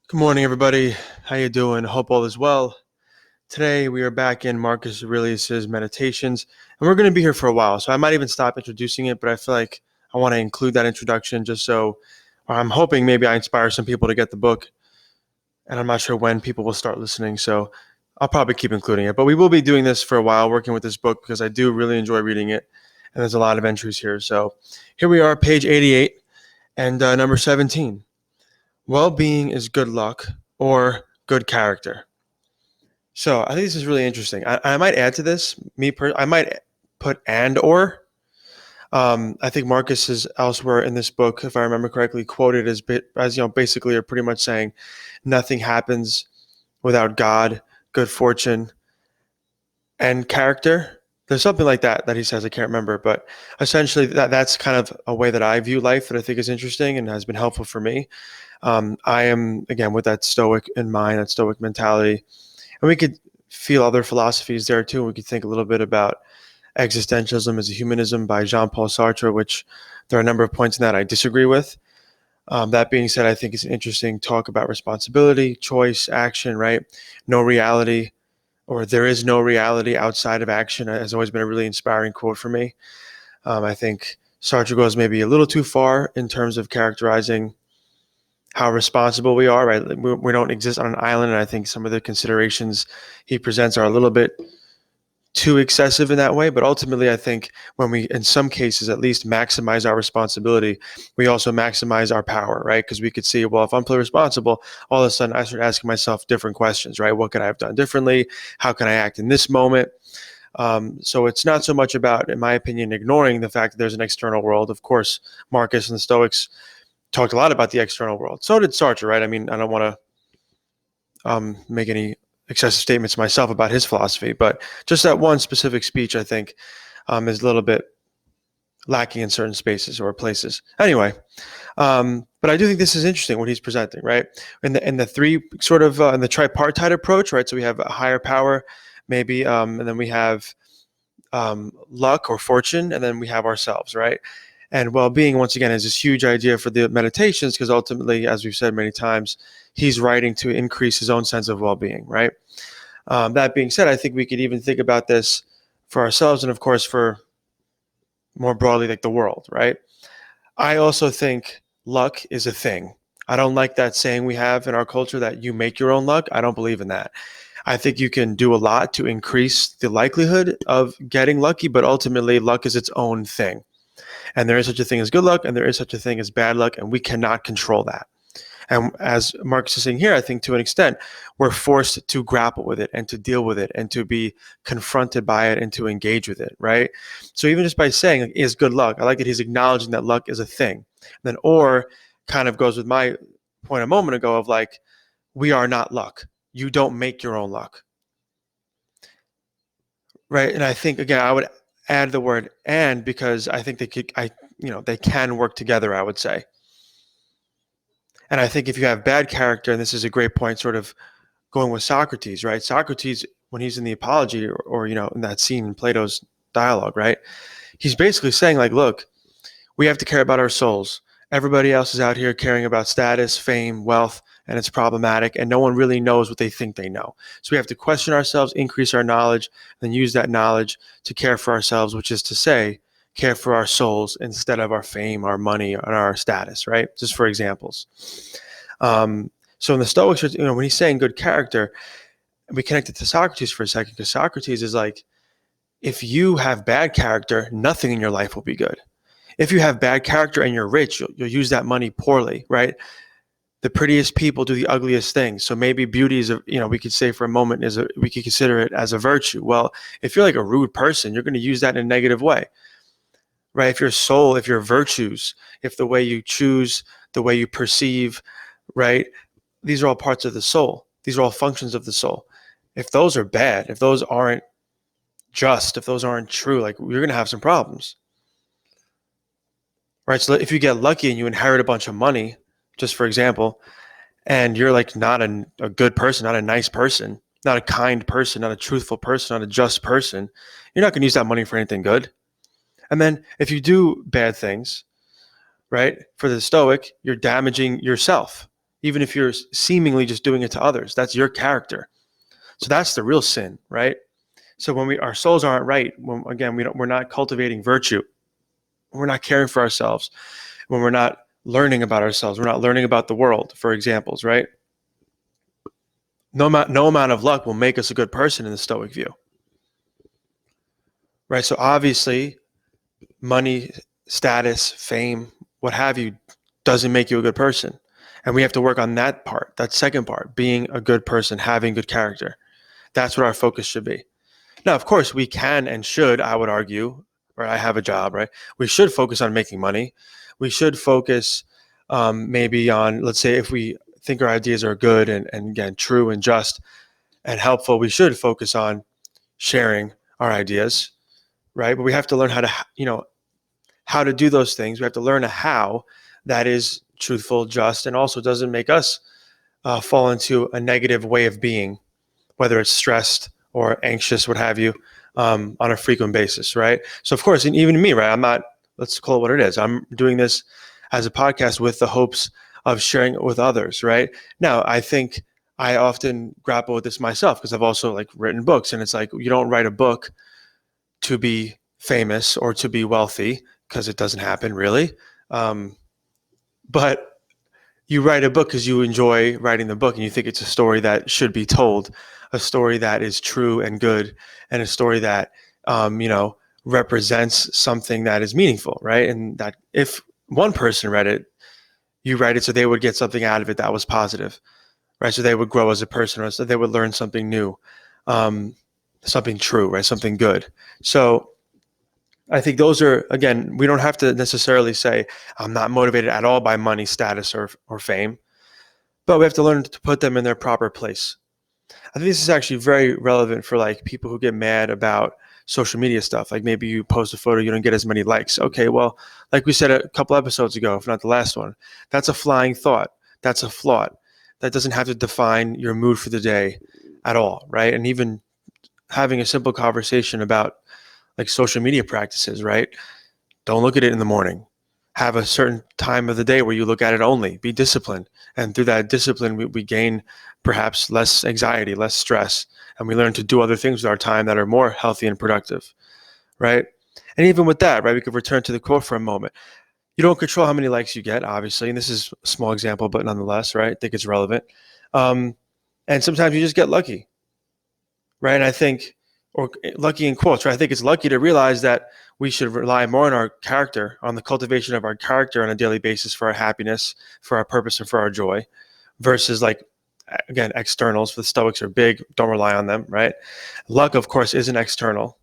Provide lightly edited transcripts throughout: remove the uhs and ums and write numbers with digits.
Good morning, everybody. How you doing? Hope all is well. Today we are back in Marcus Aurelius's Meditations, and we're going to be here for a while. So I might even stop introducing it, but I feel like I want to include that introduction just so, or I'm hoping maybe I inspire some people to get the book, and I'm not sure when people will start listening. So I'll probably keep including it, but we will be doing this for a while, working with this book because I do really enjoy reading it, and there's a lot of entries here. So here we are, page 88 and number 17. Well-being is good luck or good character. So I think this is really interesting. I might add to this. I might put and or. I think Marcus is elsewhere in this book, if I remember correctly, quoted as basically, or pretty much saying, nothing happens without God, good fortune, and character. There's something like that he says. I can't remember, but essentially that's kind of a way that I view life that I think is interesting and has been helpful for me. I am again with that Stoic in mind, that Stoic mentality. And we could feel other philosophies there too. We could think a little bit about existentialism as a humanism by Jean-Paul Sartre, which there are a number of points in that I disagree with. That being said, I think it's an interesting talk about responsibility, choice, action, right? No reality, or there is no reality outside of action has always been a really inspiring quote for me. I think Sartre goes maybe a little too far in terms of characterizing how responsible we are, right? We don't exist on an island, and I think some of the considerations he presents are a little bit too excessive in that way. But ultimately, I think when we, in some cases at least, maximize our responsibility, we also maximize our power, right? Because we could see, well, if I'm fully responsible, all of a sudden I start asking myself different questions, right? What could I have done differently? How can I act in this moment? So it's not so much about, in my opinion, ignoring the fact that there's an external world. Of course, Marcus and the Stoics talked a lot about the external world. So did Sartre, right? I mean, I don't want to make any excessive statements myself about his philosophy, but just that one specific speech, I think, is a little bit lacking in certain spaces or places. Anyway, but I do think this is interesting what he's presenting, right? In the three sort of in the tripartite approach, right? So we have a higher power, maybe, and then we have luck or fortune, and then we have ourselves, right? And well-being, once again, is this huge idea for the meditations because ultimately, as we've said many times, he's writing to increase his own sense of well-being, right? That being said, I think we could even think about this for ourselves and, of course, for more broadly, like the world, right? I also think luck is a thing. I don't like that saying we have in our culture that you make your own luck. I don't believe in that. I think you can do a lot to increase the likelihood of getting lucky, but ultimately, luck is its own thing. And there is such a thing as good luck, and there is such a thing as bad luck, and we cannot control that. And as Marcus is saying here, I think to an extent, we're forced to grapple with it and to deal with it and to be confronted by it and to engage with it, right? So even just by saying like, is good luck, I like that he's acknowledging that luck is a thing. And then or kind of goes with my point a moment ago of like, we are not luck. You don't make your own luck, right? And I think again, I would add the word and because I think they can work together. I would say. And I think if you have bad character, and this is a great point, sort of going with Socrates, right? Socrates, when he's in the Apology, or in that scene in Plato's dialogue, right? He's basically saying, like, look, we have to care about our souls. Everybody else is out here caring about status, fame, wealth, and it's problematic, and no one really knows what they think they know. So we have to question ourselves, increase our knowledge, and then use that knowledge to care for ourselves, which is to say, care for our souls instead of our fame, our money, and our status, right? Just for examples. So in the Stoics, when he's saying good character, we connect it to Socrates for a second because Socrates is like, if you have bad character, nothing in your life will be good. If you have bad character and you're rich, you'll use that money poorly, right? The prettiest people do the ugliest things. So maybe beauty is, we could say for a moment, we could consider it as a virtue. Well, if you're like a rude person, you're going to use that in a negative way, right? If your soul, if your virtues, if the way you choose, the way you perceive, right? These are all parts of the soul. These are all functions of the soul. If those are bad, if those aren't just, if those aren't true, like you're going to have some problems, right? So if you get lucky and you inherit a bunch of money, just for example, and you're like not a good person, not a nice person, not a kind person, not a truthful person, not a just person, you're not going to use that money for anything good. And then if you do bad things, right, for the Stoic, you're damaging yourself. even if you're seemingly just doing it to others. That's your character. So that's the real sin, right? So when our souls aren't right, when again we're not cultivating virtue, we're not caring for ourselves, when we're not learning about ourselves, we're not learning about the world, for examples, right? No amount of luck will make us a good person in the Stoic view, right? So obviously, money, status, fame, what have you, doesn't make you a good person. And we have to work on that part, that second part, being a good person, having good character. That's what our focus should be. Now, of course, we can and should, I would argue, right? I have a job, right? We should focus on making money. We should focus maybe on, let's say, if we think our ideas are good and again, true and just and helpful, we should focus on sharing our ideas, right? But we have to learn how to, how to do those things. We have to learn a how that is truthful, just, and also doesn't make us fall into a negative way of being, whether it's stressed or anxious, what have you, on a frequent basis, right? So, of course, and even me, right? I'm not, let's call it what it is. I'm doing this as a podcast with the hopes of sharing it with others, right? Now, I think I often grapple with this myself because I've also like written books, and it's like you don't write a book to be famous or to be wealthy because it doesn't happen really. But you write a book because you enjoy writing the book and you think it's a story that should be told, a story that is true and good, and a story that, represents something that is meaningful, right? And that if one person read it, you write it so they would get something out of it that was positive, right? So they would grow as a person, or so they would learn something new, something true, right? Something good. So I think those are, again, we don't have to necessarily say, I'm not motivated at all by money, status, or fame, but we have to learn to put them in their proper place. I think this is actually very relevant for like people who get mad about social media stuff. Like maybe you post a photo, you don't get as many likes. Okay, well, like we said a couple episodes ago, if not the last one, that's a flying thought. That's a flaw. That doesn't have to define your mood for the day at all, right? And even having a simple conversation about like social media practices, right? Don't look at it in the morning. Have a certain time of the day where you look at it only. Be disciplined. And through that discipline, we gain perhaps less anxiety, less stress, and we learn to do other things with our time that are more healthy and productive, right? And even with that, right, we could return to the quote for a moment. You don't control how many likes you get, obviously, and this is a small example, but nonetheless, right, I think it's relevant. And sometimes you just get lucky, right? And I think, or lucky in quotes, right? I think it's lucky to realize that we should rely more on our character, on the cultivation of our character on a daily basis for our happiness, for our purpose, and for our joy, versus like, again, externals. The Stoics are big, don't rely on them, right? Luck, of course, isn't external.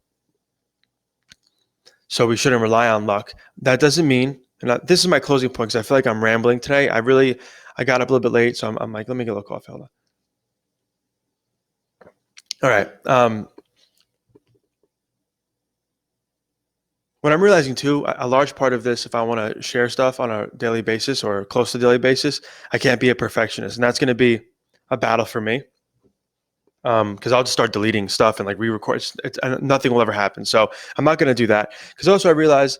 So we shouldn't rely on luck. That doesn't mean, and this is my closing point because I feel like I'm rambling today. I got up a little bit late, so I'm like, let me get a little coffee. Hold on. All right. What I'm realizing too, a large part of this, if I want to share stuff on a daily basis or close to daily basis, I can't be a perfectionist, and that's going to be a battle for me. Because I'll just start deleting stuff and like re-record. Nothing will ever happen. So I'm not going to do that. Because also I realize,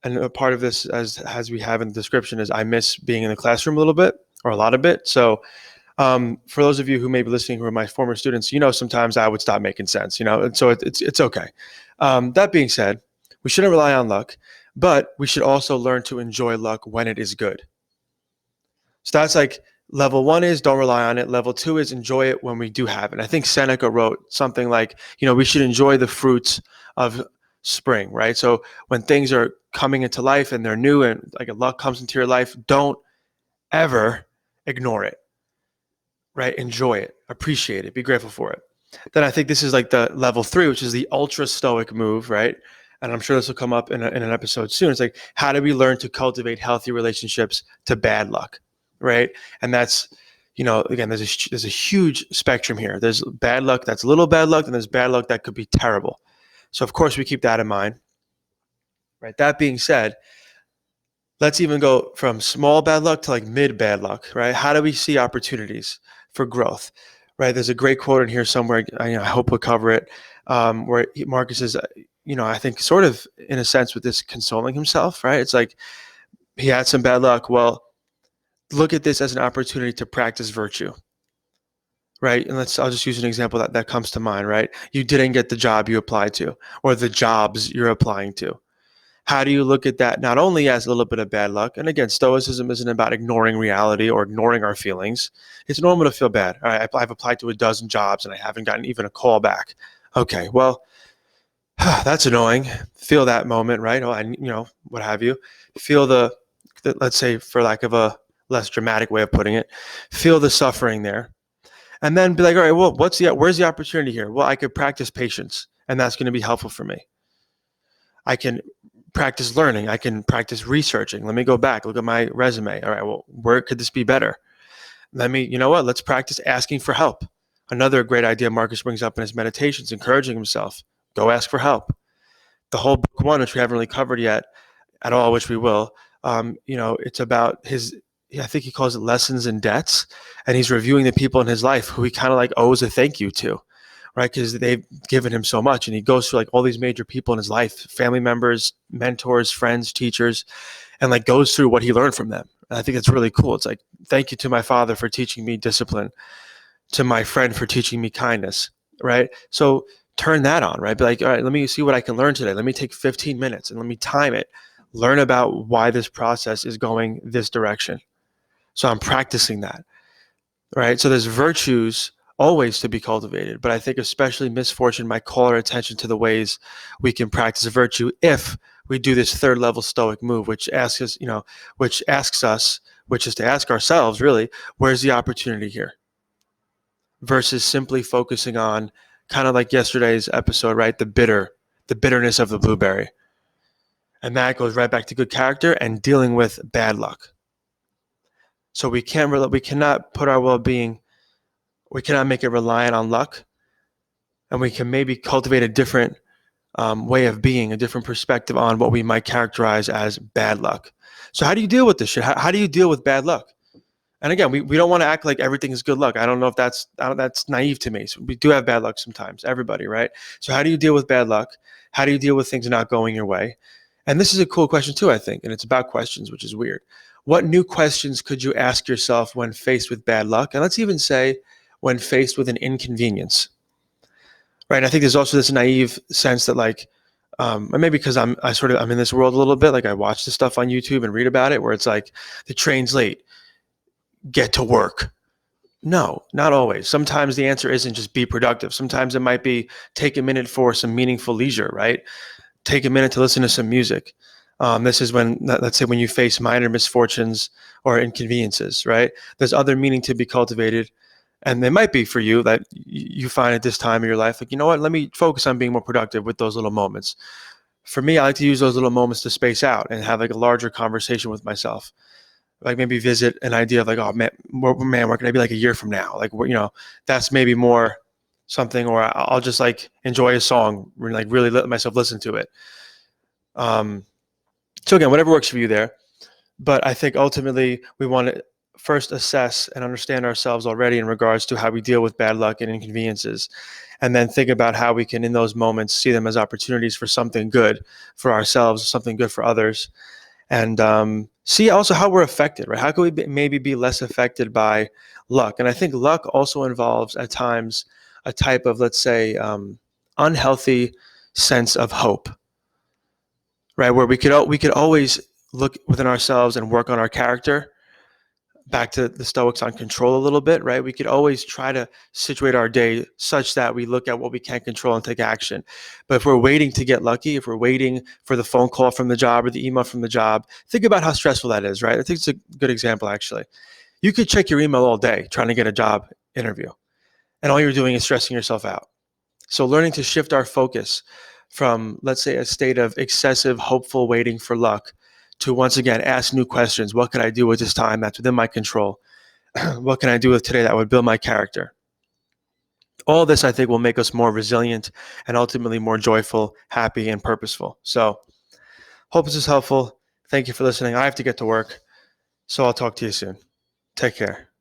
and a part of this, as we have in the description, is I miss being in the classroom a little bit or a lot of it. So for those of you who may be listening who are my former students, sometimes I would stop making sense. And so it's okay. That being said, we shouldn't rely on luck, but we should also learn to enjoy luck when it is good. So that's like level one is don't rely on it. Level two is enjoy it when we do have it. And I think Seneca wrote something like, we should enjoy the fruits of spring, right? So when things are coming into life and they're new and like a luck comes into your life, don't ever ignore it, right? Enjoy it, appreciate it, be grateful for it. Then I think this is like the level three, which is the ultra stoic move, right? And I'm sure this will come up in an episode soon. It's like, how do we learn to cultivate healthy relationships to bad luck, right? And that's, again, there's a huge spectrum here. There's bad luck that's a little bad luck, and there's bad luck that could be terrible. So of course we keep that in mind, right? That being said, let's even go from small bad luck to like mid bad luck, right? How do we see opportunities for growth, right? There's a great quote in here somewhere. I hope we'll cover it, where Marcus is, I think sort of in a sense with this consoling himself, right? It's like he had some bad luck. Well, look at this as an opportunity to practice virtue, right? And I'll just use an example that comes to mind, right? You didn't get the job you applied to, or the jobs you're applying to. How do you look at that not only as a little bit of bad luck? And again, Stoicism isn't about ignoring reality or ignoring our feelings. It's normal to feel bad. All right, I've applied to a dozen jobs and I haven't gotten even a call back. Okay, well, that's annoying. Feel that moment, right? What have you. Feel let's say, for lack of a less dramatic way of putting it, feel the suffering there. And then be like, all right, well, where's the opportunity here? Well, I could practice patience, and that's going to be helpful for me. I can practice learning. I can practice researching. Let me go back, look at my resume. All right, well, where could this be better? Let's practice asking for help. Another great idea Marcus brings up in his meditations, encouraging himself, go ask for help. The whole book one, which we haven't really covered yet at all, which we will, it's about I think he calls it lessons and debts. And he's reviewing the people in his life who he kind of like owes a thank you to, right? Because they've given him so much. And he goes through like all these major people in his life, family members, mentors, friends, teachers, and like goes through what he learned from them. And I think it's really cool. It's like, thank you to my father for teaching me discipline, to my friend for teaching me kindness, right? So turn that on, right? Be like, all right, let me see what I can learn today. Let me take 15 minutes and let me time it. Learn about why this process is going this direction. So I'm practicing that, right? So there's virtues always to be cultivated, but I think especially misfortune might call our attention to the ways we can practice virtue if we do this third level Stoic move, which asks us, which is to ask ourselves, really, where's the opportunity here? Versus simply focusing on, kind of like yesterday's episode, right? The bitterness of the blueberry. And that goes right back to good character and dealing with bad luck. So we cannot put our well-being, we cannot make it reliant on luck, and we can maybe cultivate a different way of being, a different perspective on what we might characterize as bad luck. So how do you deal with this shit? How do you deal with bad luck? And again, we don't want to act like everything is good luck. I don't know if that's naive to me. So we do have bad luck sometimes, everybody, right? So how do you deal with bad luck? How do you deal with things not going your way? And this is a cool question too, I think, and it's about questions, which is weird. What new questions could you ask yourself when faced with bad luck? And let's even say when faced with an inconvenience, right? And I think there's also this naive sense that like, and maybe because I'm in this world a little bit, like I watch this stuff on YouTube and read about it, where it's like the train's late, get to work. No, not always. Sometimes the answer isn't just be productive. Sometimes it might be take a minute for some meaningful leisure, right? Take a minute to listen to some music. This is when, let's say, when you face minor misfortunes or inconveniences, right? There's other meaning to be cultivated. And they might be for you that you find at this time of your life, like, you know what, let me focus on being more productive with those little moments. For me, I like to use those little moments to space out and have like a larger conversation with myself. Like maybe visit an idea of like, oh man, where can I be like a year from now? Like, that's maybe more something, or I'll just like enjoy a song, like really let myself listen to it. So again, whatever works for you there. But I think ultimately we want to first assess and understand ourselves already in regards to how we deal with bad luck and inconveniences, and then think about how we can, in those moments, see them as opportunities for something good for ourselves, something good for others, and see also how we're affected, right? How can we maybe be less affected by luck? And I think luck also involves at times a type of, let's say, unhealthy sense of hope, right? Where we could always look within ourselves and work on our character. Back to the Stoics on control a little bit, right? We could always try to situate our day such that we look at what we can't control and take action. But if we're waiting to get lucky, if we're waiting for the phone call from the job or the email from the job, think about how stressful that is, right? I think it's a good example, actually. You could check your email all day trying to get a job interview, and all you're doing is stressing yourself out. So learning to shift our focus from, let's say, a state of excessive hopeful waiting for luck to, once again, ask new questions. What can I do with this time that's within my control? What can I do with today that would build my character? All this, I think, will make us more resilient and ultimately more joyful, happy, and purposeful. So hope this is helpful. Thank you for listening. I have to get to work, so I'll talk to you soon. Take care.